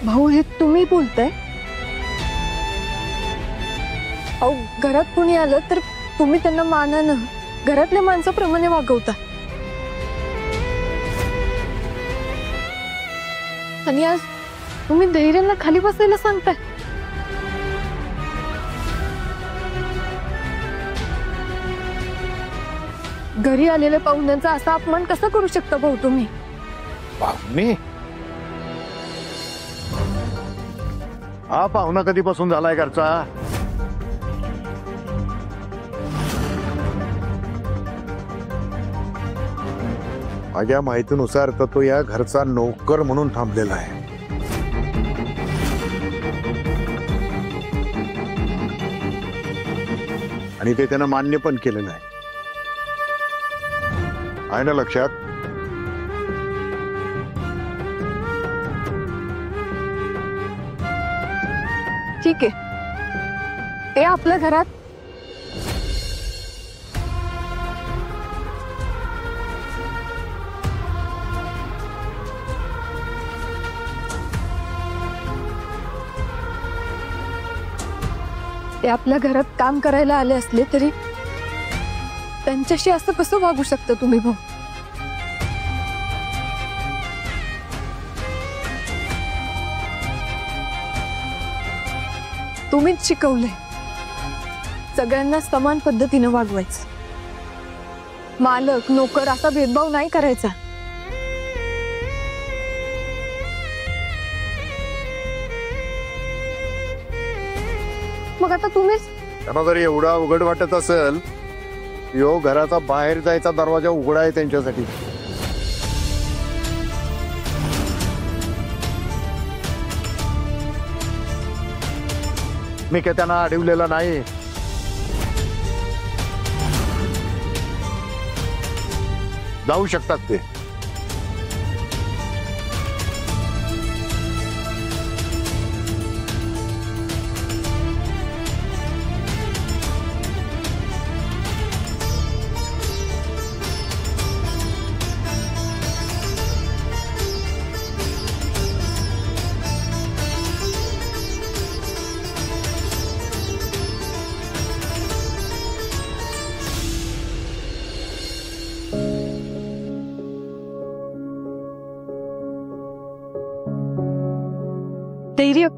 भाऊ हे तुम्ही बोलताय? अहो घरात कोणी आलं तर तुम्ही त्यांना मानानं घरातल्या माणसाप्रमाणे वागवता आणि आज तुम्ही धैर्याला खाली बसायला सांगताय। घरी आलेल्या पाहुण्यांचा असा अपमान कसा करू शकता भाऊ तुम्ही? पाहुणे? हा पाहुणा कधीपासून झालाय घरचा? माझ्या माहितीनुसार तर तो या घरचा नोकर म्हणून थांबलेला आहे। आणि ते त्यानं मान्य पण केलेलं आहे ना लक्षात? ठीक आहे, ते आपल्या घरात काम करायला आले असले तरी त्यांच्याशी असं कसं वागू शकता तुम्ही भाऊ? तुम्हीच शिकवले सगळ्यांना समान पद्धतीने वागवायचं, मालक नोकर असा भेदभाव नाही करायचा। मग आता तुम्हीच त्यांना जर एवढा उघड वाटत असेल, यो घराचा बाहेर जायचा दरवाजा उघडा आहे त्यांच्यासाठी। मी काय त्यांना अडवलेला नाही। जाऊ शकतात ते। धैर्य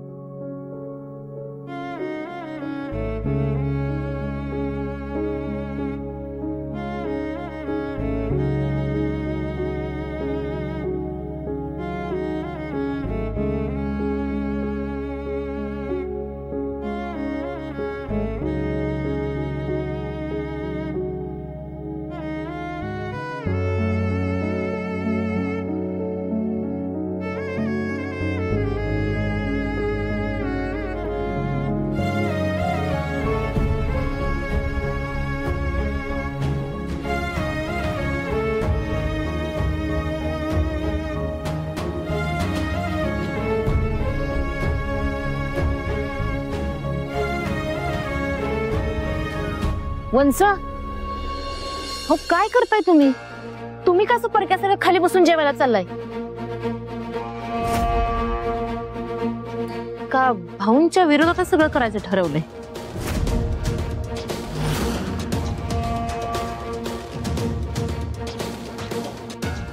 वंसा, हो काय करताय तुम्ही? तुम्ही कसं परक्यासारखं खाली बसून जेवायला चाललाय? का भाऊंच्या विरोधात सगळं करायचं ठरवलंय?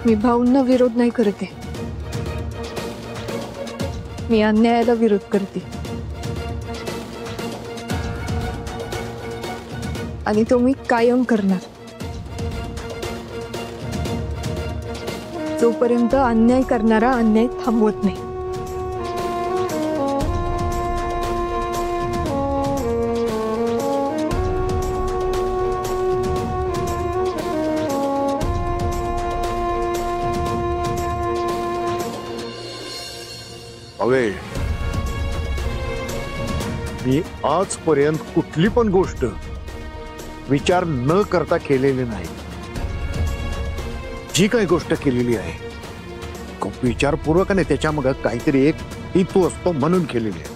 मी भाऊंना विरोध नाही करते, मी अन्यायाला विरोध करते आणि तो मी कायम करणार। जोपर्यंत अन्याय करणारा अन्याय थांबवत नाही। अवे, मी आजपर्यंत कुठली पण गोष्ट विचार न करता केलेली नाही। जी काही गोष्ट केलेली आहे खूप विचारपूर्वक आणि त्याच्यामध्ये काहीतरी एक हेतू असतो म्हणून केलेली आहे।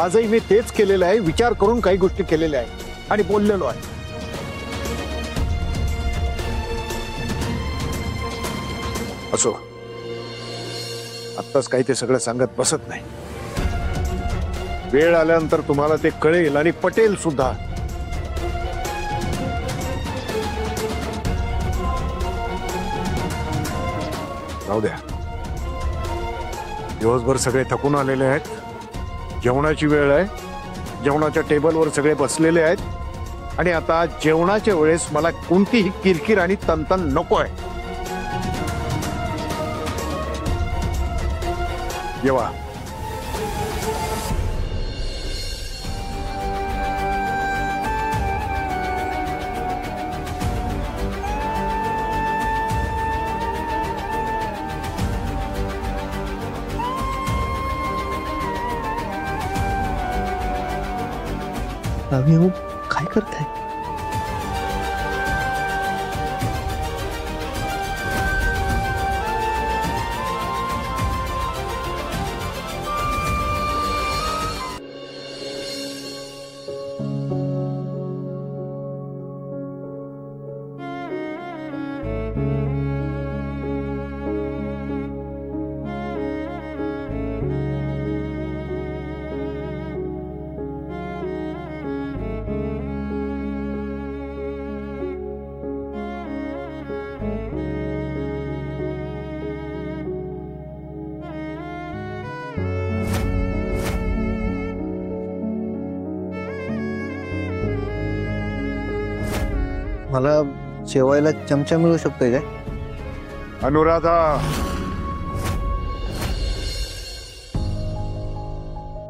आजही मी तेच केलेलं आहे, विचार करून काही गोष्टी केलेल्या आहेत आणि बोललेलो आहे। असो, आत्ताच काही ते सगळं सांगत बसत नाही. वेळ आल्यानंतर तुम्हाला ते कळेल आणि पटेल सुद्धा. राहू द्या, दिवसभर सगळे थकून आलेले आहेत. जेवणाची वेळ आहे. जेवणाच्या टेबलवर सगळे बसलेले आहेत आणि आता जेवणाच्या वेळेस मला कोणतीही किरकिर आणि तनतन नको आहे. जेवा. हो काय करताय? मला जेवायला चमचा मिळू शकतोय काय? अनुराधा,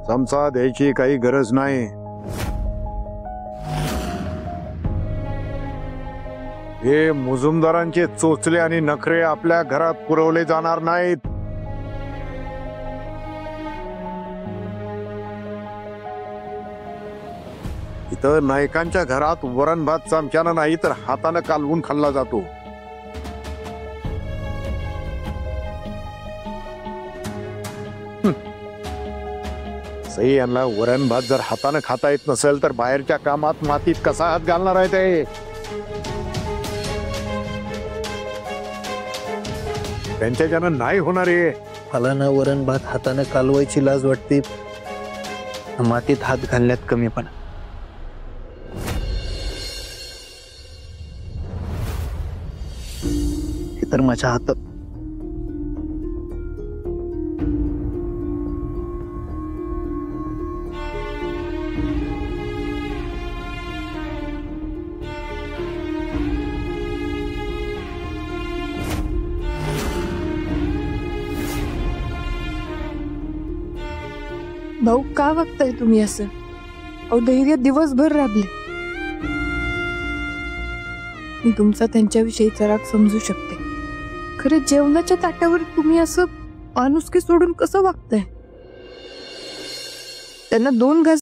चमचा द्यायची काही गरज नाही. हे मुजुमदारांचे चोचले आणि नखरे आपल्या घरात पुरवले जाणार नाहीत. इथं नायकांच्या घरात वरण भात चमच्यानं नाही तर हातानं कालवून खाल्ला जातो. सई यांना वरण भात जर हातानं खाता येत नसेल तर बाहेरच्या कामात मातीत कसा हात घालणार आहे ते? त्यांच्या ज्यानं नाही होणार आहे. मला ना वरण भात हाताने कालवायची लाज वाटते, मातीत हात घालण्यात कमीपणा. हे तर माझ्या हातात. भाऊ, का वागताय तुम्ही असं? अहो, धैर्य दिवसभर राबले. मी तुमचा त्यांच्याविषयीचा राग समजू शकते. खरं जेवणाच्या ताटावर तुम्ही असं माणुसकी सोडून कसं वागताय? त्यांना 2 घास